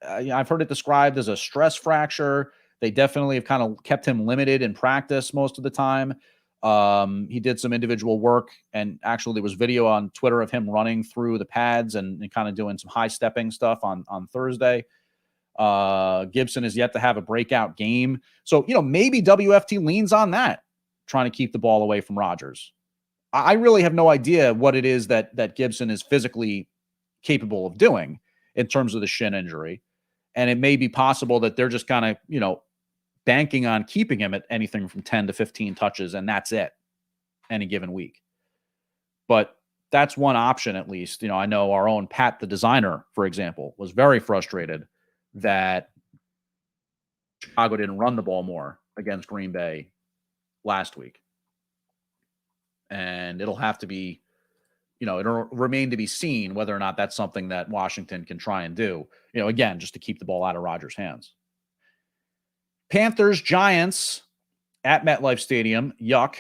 I've heard it described as a stress fracture. They definitely have kind of kept him limited in practice most of the time. He did some individual work, and actually there was video on Twitter of him running through the pads and kind of doing some high stepping stuff on Thursday. Gibson is yet to have a breakout game. So, maybe WFT leans on that, trying to keep the ball away from Rodgers. I really have no idea what it is that Gibson is physically capable of doing in terms of the shin injury. And it may be possible that they're just kind of, banking on keeping him at anything from 10 to 15 touches, and that's it any given week. But that's one option, at least. I know our own Pat, the designer, for example, was very frustrated that Chicago didn't run the ball more against Green Bay last week. And it'll have to be, it'll remain to be seen whether or not that's something that Washington can try and do, again, just to keep the ball out of Rodgers' hands. Panthers, Giants at MetLife Stadium. Yuck.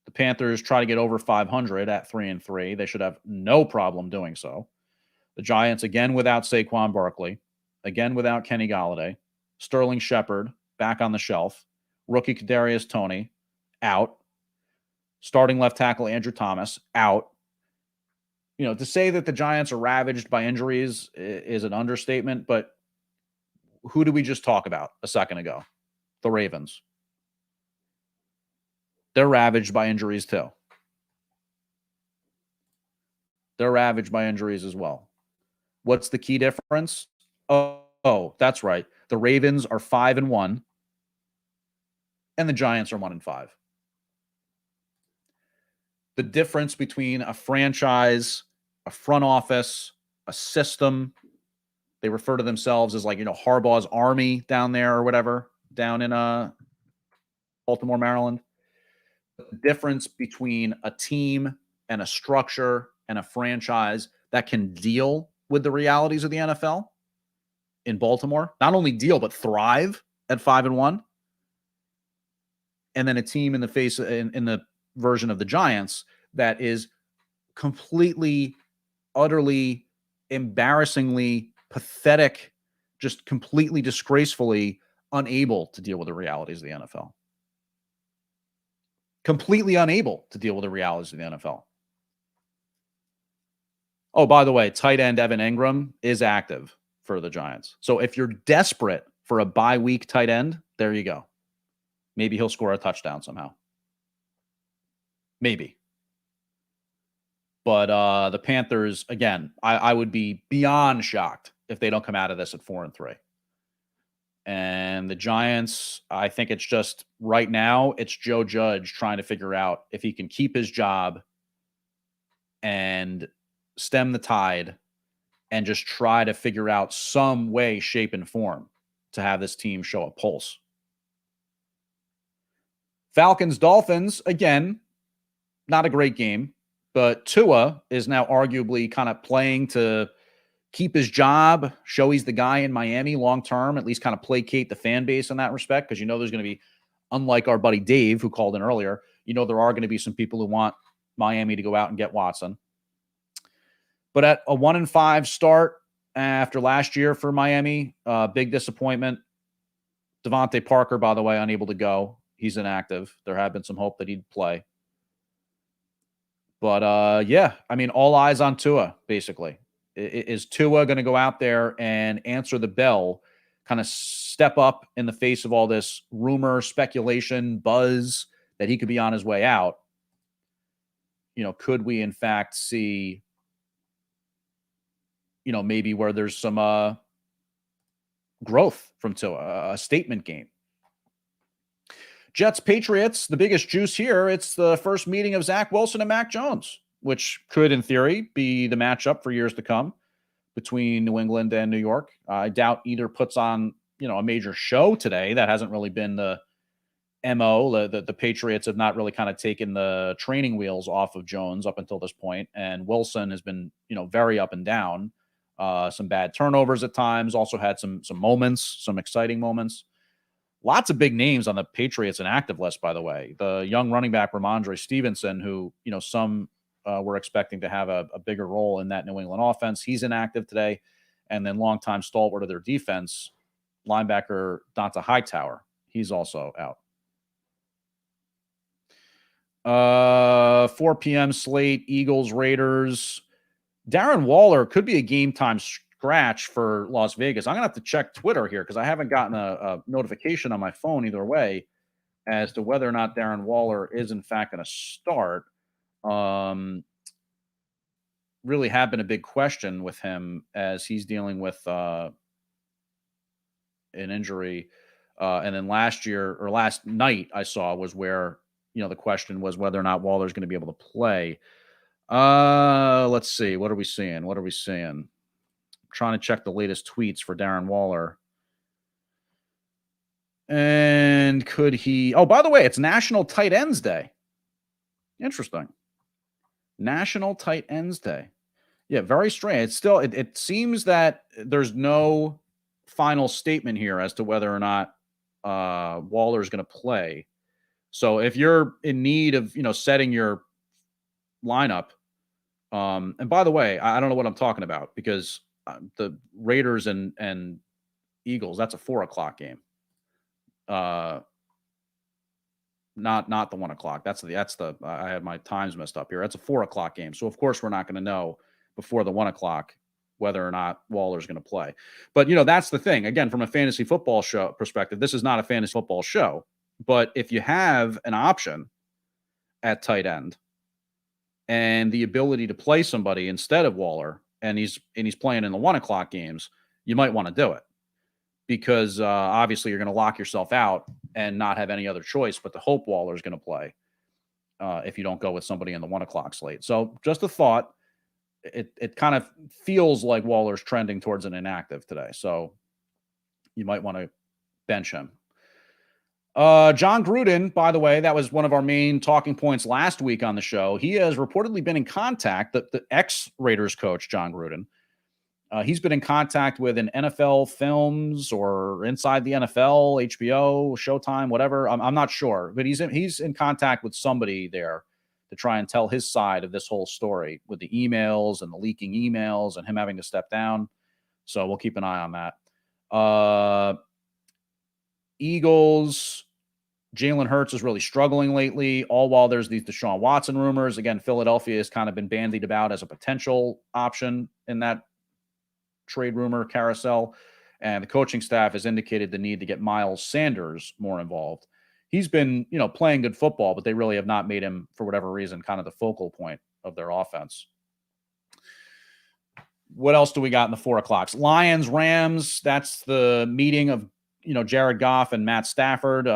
The Panthers try to get over 500 at 3-3. They should have no problem doing so. The Giants, again, without Saquon Barkley. Again, without Kenny Golladay. Sterling Shepard, back on the shelf. Rookie Kadarius Toney, out. Starting left tackle Andrew Thomas, out. To say that the Giants are ravaged by injuries is an understatement, but who did we just talk about a second ago? The Ravens. They're ravaged by injuries too. They're ravaged by injuries as well. What's the key difference? Oh, that's right. The Ravens are 5-1, and the Giants are 1-5. The difference between a franchise, a front office, a system, They refer to themselves as like, Harbaugh's Army down there or whatever, down in Baltimore, Maryland. The difference between a team and a structure and a franchise that can deal with the realities of the NFL in Baltimore, not only deal, but thrive at 5-1. And then a team in the version of the Giants that is completely, utterly, embarrassingly pathetic, just completely disgracefully unable to deal with the realities of the NFL. Completely unable to deal with the realities of the NFL. Oh, by the way, tight end Evan Engram is active for the Giants. So if you're desperate for a bye week tight end, there you go. Maybe he'll score a touchdown somehow. Maybe. But the Panthers, again, I would be beyond shocked if they don't come out of this at 4-3. And the Giants, I think it's just right now, it's Joe Judge trying to figure out if he can keep his job and stem the tide and just try to figure out some way, shape, and form to have this team show a pulse. Falcons, Dolphins, again, not a great game, but Tua is now arguably kind of playing to keep his job, show he's the guy in Miami long-term, at least kind of placate the fan base in that respect, because there's going to be, unlike our buddy Dave, who called in earlier, there are going to be some people who want Miami to go out and get Watson. But at a 1-5 start after last year for Miami, big disappointment. Devontae Parker, by the way, unable to go. He's inactive. There had been some hope that he'd play. But, all eyes on Tua, basically. Is Tua going to go out there and answer the bell, kind of step up in the face of all this rumor, speculation, buzz that he could be on his way out? Could we, in fact, see, maybe where there's some growth from Tua, a statement game? Jets, Patriots, the biggest juice here, it's the first meeting of Zach Wilson and Mac Jones, which could, in theory, be the matchup for years to come between New England and New York. I doubt either puts on, a major show today. That hasn't really been the MO. The Patriots have not really kind of taken the training wheels off of Jones up until this point, and Wilson has been, very up and down. Some bad turnovers at times, also had some moments, some exciting moments. Lots of big names on the Patriots inactive list, by the way. The young running back Ramondre Stevenson, who, some were expecting to have a bigger role in that New England offense. He's inactive today. And then longtime stalwart of their defense, linebacker Donta Hightower. He's also out. 4 p.m. slate, Eagles, Raiders. Darren Waller could be a game-time scratch for Las Vegas. I'm going to have to check Twitter here because I haven't gotten a notification on my phone either way as to whether or not Darren Waller is in fact going to start. Really have been a big question with him as he's dealing with an injury. And then last night I saw was where, the question was whether or not Waller's going to be able to play. Let's see. What are we seeing? Trying to check the latest tweets for Darren Waller. And could he... Oh, by the way, it's National Tight Ends Day. Interesting. National Tight Ends Day. Yeah, very strange. It seems that there's no final statement here as to whether or not Waller's going to play. So if you're in need of, setting your lineup, and by the way, I don't know what I'm talking about because the Raiders and Eagles, that's a 4:00 game. Not the 1 o'clock. That's the I had my times messed up here. That's a 4:00 game. So of course we're not going to know before the 1 o'clock whether or not Waller's going to play. But that's the thing. Again, from a fantasy football show perspective, this is not a fantasy football show. But if you have an option at tight end and the ability to play somebody instead of Waller, and he's playing in the 1 o'clock games, you might want to do it because obviously you're going to lock yourself out and not have any other choice but to hope Waller is going to play if you don't go with somebody in the 1 o'clock slate. So just a thought. it kind of feels like Waller's trending towards an inactive today. So you might want to bench him. John Gruden, by the way, that was one of our main talking points last week on the show. He has reportedly been in contact, the ex-Raiders coach, John Gruden. He's been in contact with an NFL Films or Inside the NFL, HBO, Showtime, whatever. I'm not sure, but he's in contact with somebody there to try and tell his side of this whole story with the emails and the leaking emails and him having to step down. So we'll keep an eye on that. Eagles, Jalen Hurts is really struggling lately, all while there's these Deshaun Watson rumors. Again, Philadelphia has kind of been bandied about as a potential option in that trade rumor carousel. And the coaching staff has indicated the need to get Miles Sanders more involved. He's been, playing good football, but they really have not made him, for whatever reason, kind of the focal point of their offense. What else do we got in the 4 o'clocks? Lions, Rams. That's the meeting of, Jared Goff and Matt Stafford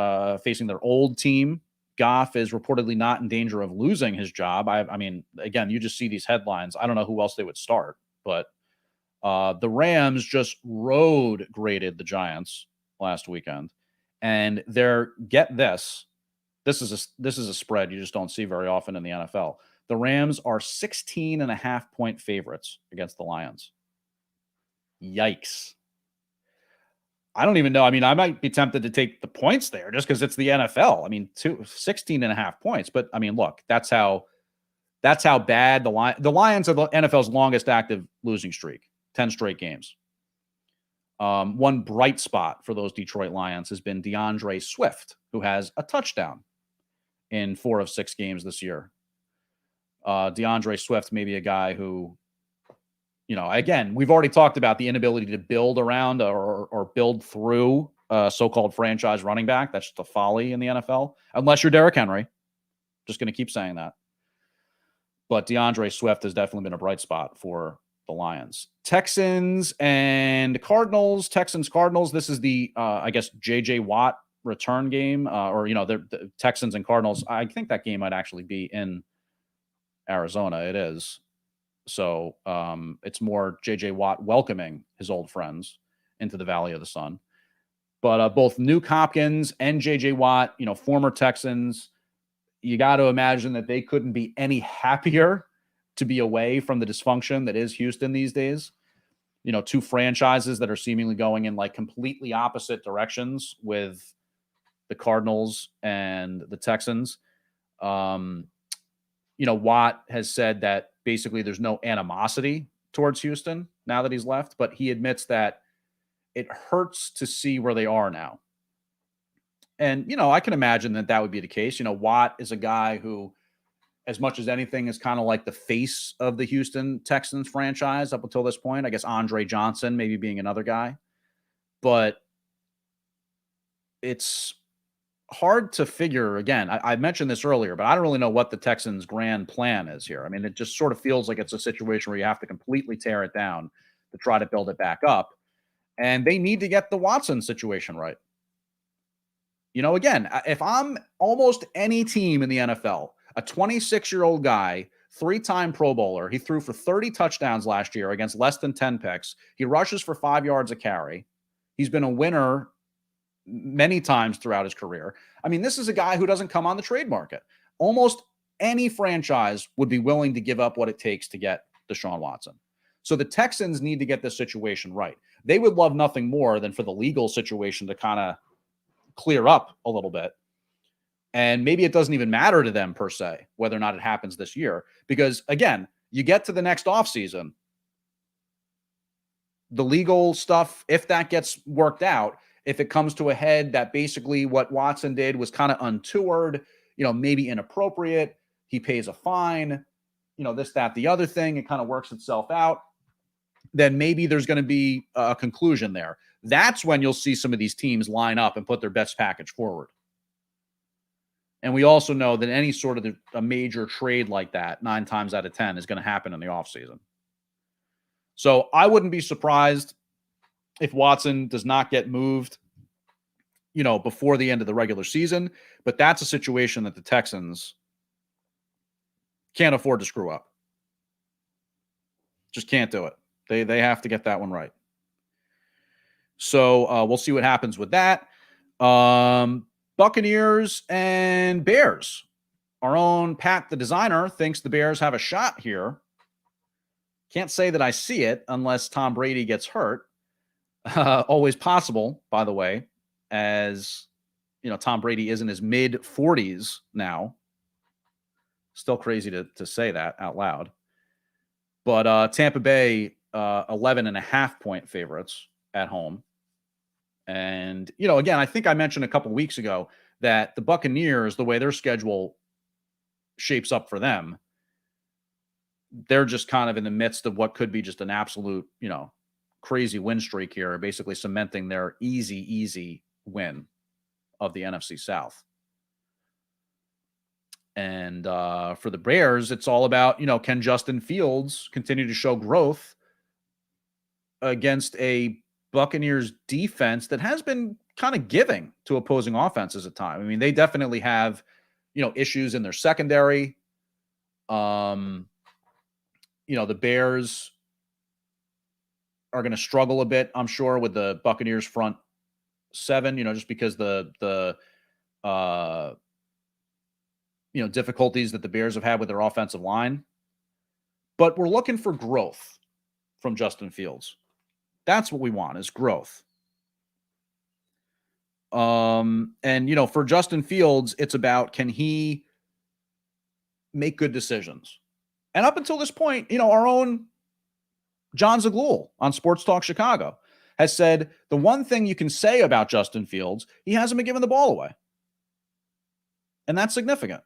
facing their old team. Goff is reportedly not in danger of losing his job. I mean, again, you just see these headlines. I don't know who else they would start, but the Rams just road graded the Giants last weekend. And get this. This is a spread you just don't see very often in the NFL. The Rams are 16.5-point favorites against the Lions. Yikes. I don't even know. I mean, I might be tempted to take the points there just because it's the NFL. I mean, 16.5 points. But I mean, look, that's how bad the Lions are the NFL's longest active losing streak, 10 straight games. One bright spot for those Detroit Lions has been DeAndre Swift, who has a touchdown in 4 of 6 games this year. DeAndre Swift may be a guy who, again, we've already talked about the inability to build around or build through a so-called franchise running back. That's just a folly in the NFL, unless you're Derrick Henry. Just going to keep saying that. But DeAndre Swift has definitely been a bright spot for the Lions. Texans and Cardinals. Texans-Cardinals. This is the, I guess, J.J. Watt return game. The Texans and Cardinals. I think that game might actually be in Arizona. It is. So it's more J.J. Watt welcoming his old friends into the Valley of the Sun. But both Nuke Hopkins and J.J. Watt, former Texans, you got to imagine that they couldn't be any happier to be away from the dysfunction that is Houston these days. 2 franchises that are seemingly going in like completely opposite directions with the Cardinals and the Texans. Watt has said that basically there's no animosity towards Houston now that he's left, but he admits that it hurts to see where they are now. And, I can imagine that would be the case. Watt is a guy who, as much as anything, is kind of like the face of the Houston Texans franchise up until this point. I guess Andre Johnson maybe being another guy. But it's hard to figure. Again, I mentioned this earlier, but I don't really know what the Texans' grand plan is here. I mean, it just sort of feels like it's a situation where you have to completely tear it down to try to build it back up. And they need to get the Watson situation right. Again, if I'm almost any team in the NFL, a 26-year-old guy, 3-time Pro Bowler, he threw for 30 touchdowns last year against less than 10 picks. He rushes for 5 yards a carry. He's been a winner many times throughout his career. I mean, this is a guy who doesn't come on the trade market. Almost any franchise would be willing to give up what it takes to get Deshaun Watson. So the Texans need to get this situation right. They would love nothing more than for the legal situation to kind of clear up a little bit. And maybe it doesn't even matter to them per se, whether or not it happens this year. Because again, you get to the next offseason, the legal stuff, if that gets worked out, if it comes to a head that basically what Watson did was kind of untoward, maybe inappropriate, he pays a fine, this, that, the other thing, it kind of works itself out, then maybe there's going to be a conclusion there. That's when you'll see some of these teams line up and put their best package forward. And we also know that any sort of a major trade like that, 9 times out of 10, is going to happen in the offseason. So I wouldn't be surprised if Watson does not get moved, before the end of the regular season. But that's a situation that the Texans can't afford to screw up. Just can't do it. They have to get that one right. So we'll see what happens with that. Buccaneers and Bears. Our own Pat, the designer, thinks the Bears have a shot here. Can't say that I see it unless Tom Brady gets hurt. Always possible, by the way, as Tom Brady is in his mid-40s now. Still crazy to say that out loud. But Tampa Bay, 11.5-point favorites at home. And, again, I think I mentioned a couple weeks ago that the Buccaneers, the way their schedule shapes up for them, they're just kind of in the midst of what could be just an absolute, crazy win streak here, basically cementing their easy win of the NFC South. And for the Bears, it's all about, can Justin Fields continue to show growth against a Buccaneers defense that has been kind of giving to opposing offenses at times. I mean, they definitely have, issues in their secondary. The Bears are going to struggle a bit, I'm sure, with the Buccaneers front seven, just because the difficulties that the Bears have had with their offensive line. But we're looking for growth from Justin Fields. That's what we want, is growth. And for Justin Fields, it's about, can he make good decisions? And up until this point, our own John Zaglul on Sports Talk Chicago has said the one thing you can say about Justin Fields, he hasn't been giving the ball away. And that's significant.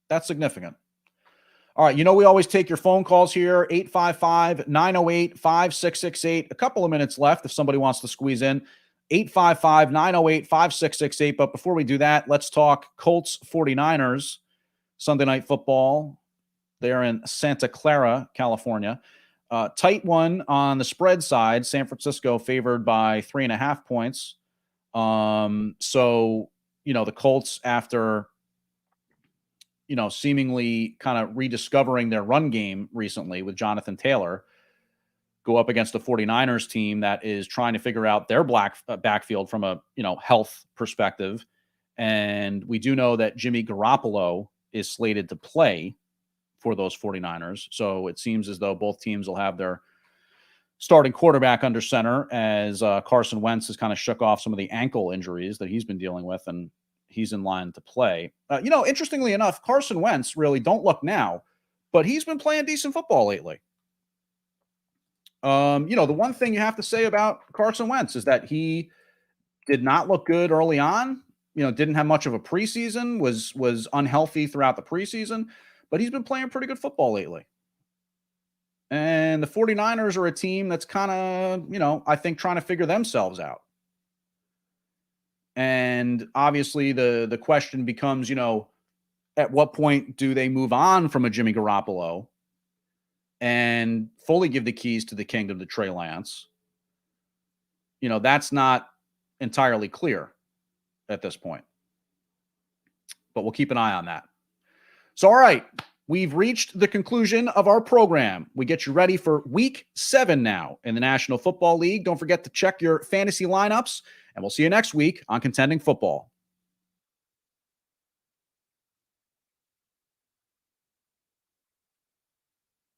That's significant. All right, we always take your phone calls here, 855-908-5668. A couple of minutes left if somebody wants to squeeze in, 855-908-5668. But before we do that, let's talk Colts 49ers, Sunday Night Football. They're in Santa Clara, California. Tight one on the spread side. San Francisco favored by 3.5 points. So, the Colts, after seemingly kind of rediscovering their run game recently with Jonathan Taylor, go up against the 49ers team that is trying to figure out their backfield from a, health perspective. And we do know that Jimmy Garoppolo is slated to play for those 49ers. So it seems as though both teams will have their starting quarterback under center, as Carson Wentz has kind of shook off some of the ankle injuries that he's been dealing with, and he's in line to play. Interestingly enough, Carson Wentz, really, don't look now, but he's been playing decent football lately. The one thing you have to say about Carson Wentz is that he did not look good early on, didn't have much of a preseason, was unhealthy throughout the preseason, but he's been playing pretty good football lately. And the 49ers are a team that's kind of, I think, trying to figure themselves out. And obviously the question becomes, at what point do they move on from a Jimmy Garoppolo and fully give the keys to the kingdom to Trey Lance? That's not entirely clear at this point. But we'll keep an eye on that. So, all right, we've reached the conclusion of our program. We get you ready for week 7 now in the National Football League. Don't forget to check your fantasy lineups, and we'll see you next week on Contending Football.